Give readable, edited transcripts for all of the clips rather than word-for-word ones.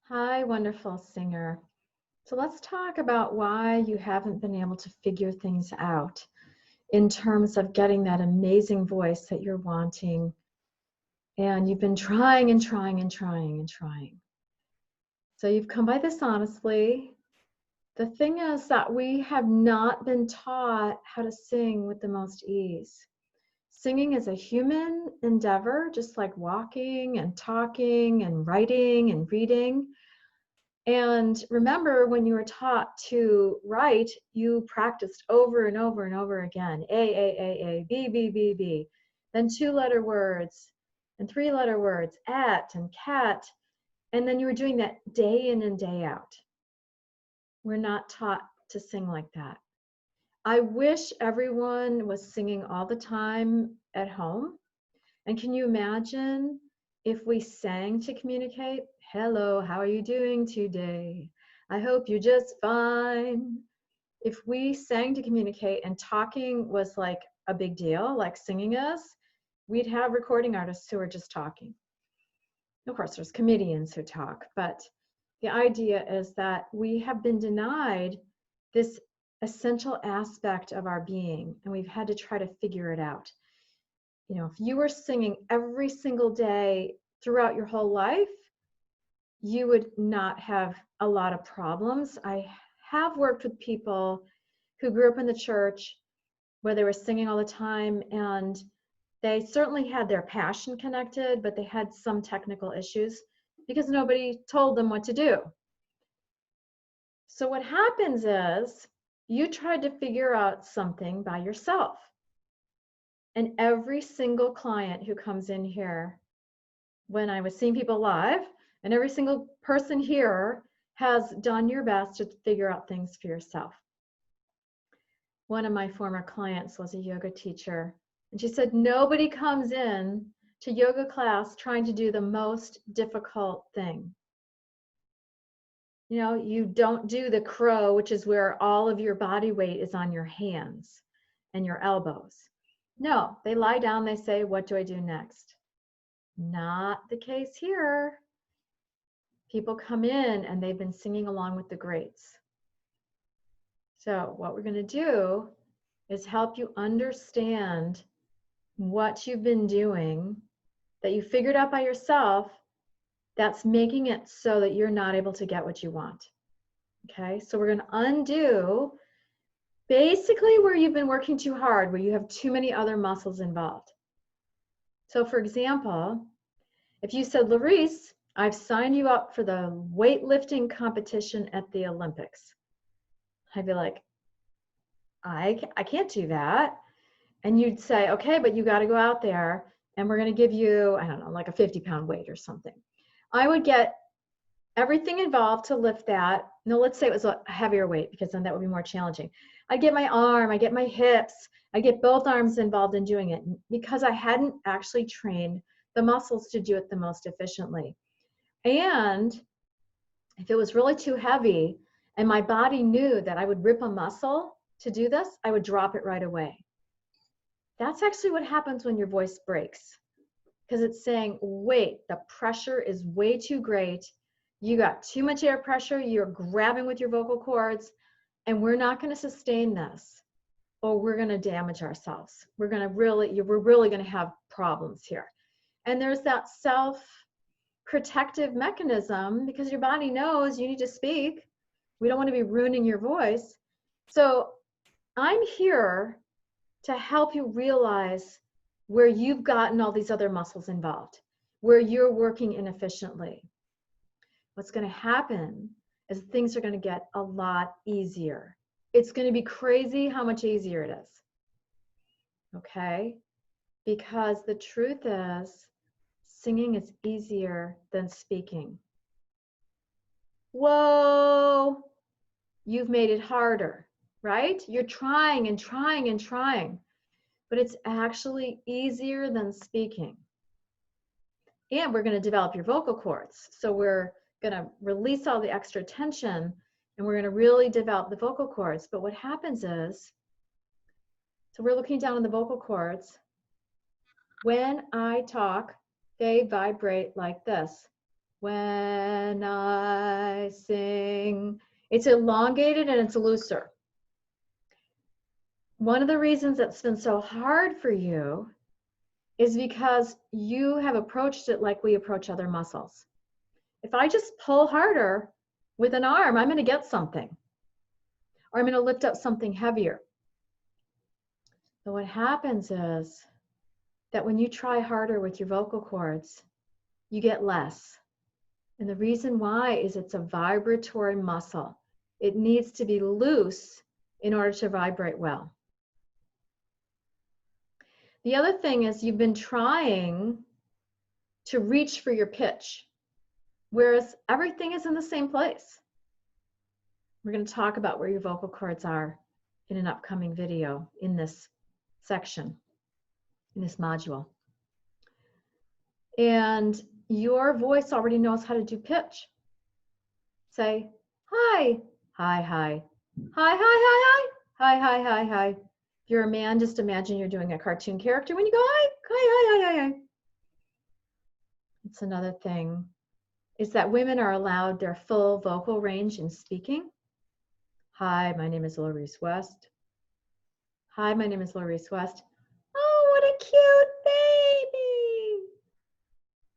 Hi, wonderful singer. So let's talk about why you haven't been able to figure things out in terms of getting that amazing voice that you're wanting. And you've been trying and trying and trying and trying. So you've come by this honestly. The thing is that we have not been taught how to sing with the most ease. Singing is a human endeavor, just like walking and talking and writing and reading. And remember, when you were taught to write, you practiced over and over and over again. A, B, B, B, B. Then two-letter words and three-letter words, at and cat. And then you were doing that day in and day out. We're not taught to sing like that. I wish everyone was singing all the time at home. And can you imagine if we sang to communicate? Hello, how are you doing today? I hope you're just fine. If we sang to communicate and talking was like a big deal, like singing is, we'd have recording artists who are just talking. Of course, there's comedians who talk, but the idea is that we have been denied this essential aspect of our being, and we've had to try to figure it out. You know, if you were singing every single day throughout your whole life, you would not have a lot of problems. I have worked with people who grew up in the church where they were singing all the time, and they certainly had their passion connected, but they had some technical issues because nobody told them what to do. So what happens is you tried to figure out something by yourself. And every single client who comes in here, when I was seeing people live, and every single person here has done your best to figure out things for yourself. One of my former clients was a yoga teacher, and she said, nobody comes in to yoga class trying to do the most difficult thing. You know, you don't do the crow, which is where all of your body weight is on your hands and your elbows. No, they lie down, they say, what do I do next? Not the case here. People come in and they've been singing along with the greats. So what we're going to do is help you understand what you've been doing that you figured out by yourself that's making it so that you're not able to get what you want. Okay, so we're going to undo basically where you've been working too hard, where you have too many other muscles involved. So for example, if you said, Laurece, I've signed you up for the weightlifting competition at the Olympics. I'd be like, I can't do that. And you'd say, okay, but you got to go out there and we're going to give you, I don't know, like a 50-pound weight or something. I would get everything involved to lift that. No, let's say it was a heavier weight because then that would be more challenging. I get my arm, I get my hips, I get both arms involved in doing it because I hadn't actually trained the muscles to do it the most efficiently. And if it was really too heavy and my body knew that I would rip a muscle to do this, I would drop it right away. That's actually what happens when your voice breaks, because it's saying, wait, the pressure is way too great. You got too much air pressure, you're grabbing with your vocal cords, and we're not going to sustain this, or we're going to damage ourselves. We're really going to have problems here. And there's that self-protective mechanism because your body knows you need to speak. We don't want to be ruining your voice. So I'm here to help you realize where you've gotten all these other muscles involved, where you're working inefficiently. What's going to happen is things are going to get a lot easier. It's going to be crazy how much easier it is. Okay? Because the truth is, singing is easier than speaking. Whoa! You've made it harder, right? You're trying and trying and trying, but it's actually easier than speaking. And we're going to develop your vocal cords. So we're going to release all the extra tension and we're going to really develop the vocal cords. But what happens is, so we're looking down on the vocal cords. When I talk, they vibrate like this. When I sing. It's elongated and it's looser. One of the reasons it's been so hard for you is because you have approached it like we approach other muscles. If I just pull harder with an arm, I'm going to get something, or I'm going to lift up something heavier. But what happens is that when you try harder with your vocal cords, you get less. And the reason why is it's a vibratory muscle. It needs to be loose in order to vibrate well. The other thing is you've been trying to reach for your pitch, whereas everything is in the same place. We're going to talk about where your vocal cords are in an upcoming video in this section, in this module. And your voice already knows how to do pitch. Say, hi, hi, hi, hi, hi, hi, hi, hi, hi, hi, hi. If you're a man, just imagine you're doing a cartoon character when you go, hi, hi, hi, hi, hi, hi. It's another thing, is that women are allowed their full vocal range in speaking. Hi, my name is Laurece West. Hi, my name is Laurece West. Oh, what a cute baby.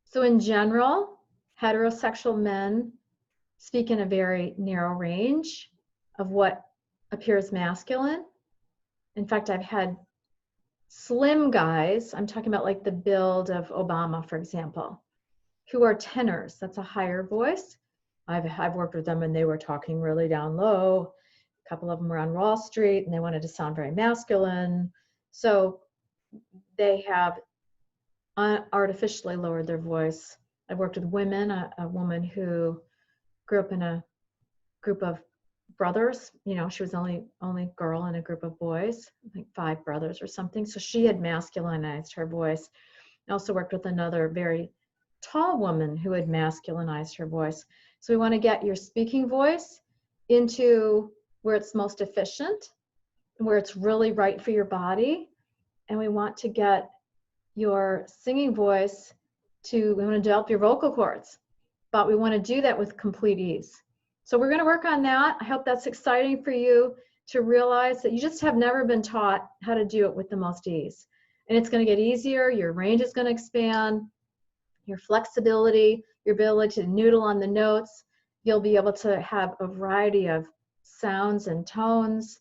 So in general, heterosexual men speak in a very narrow range of what appears masculine. In fact, I've had slim guys, I'm talking about like the build of Obama, for example, who are tenors. That's a higher voice. I've worked with them and they were talking really down low. A couple of them were on Wall Street and they wanted to sound very masculine. So they have artificially lowered their voice. I've worked with women, a woman who grew up in a group of brothers. You know, she was the only girl in a group of boys, I think 5 brothers or something. So she had masculinized her voice. I also worked with another very tall woman who had masculinized her voice. So we want to get your speaking voice into where it's most efficient, where it's really right for your body. And we want to get your singing voice we want to develop your vocal cords, but we want to do that with complete ease. So we're going to work on that. I hope that's exciting for you to realize that you just have never been taught how to do it with the most ease. And it's going to get easier. Your range is going to expand. Your flexibility, your ability to noodle on the notes. You'll be able to have a variety of sounds and tones.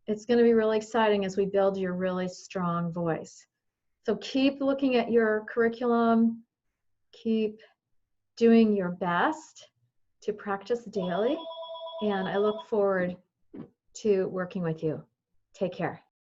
It's going to be really exciting as we build your really strong voice. So keep looking at your curriculum. Keep doing your best to practice daily. And I look forward to working with you. Take care.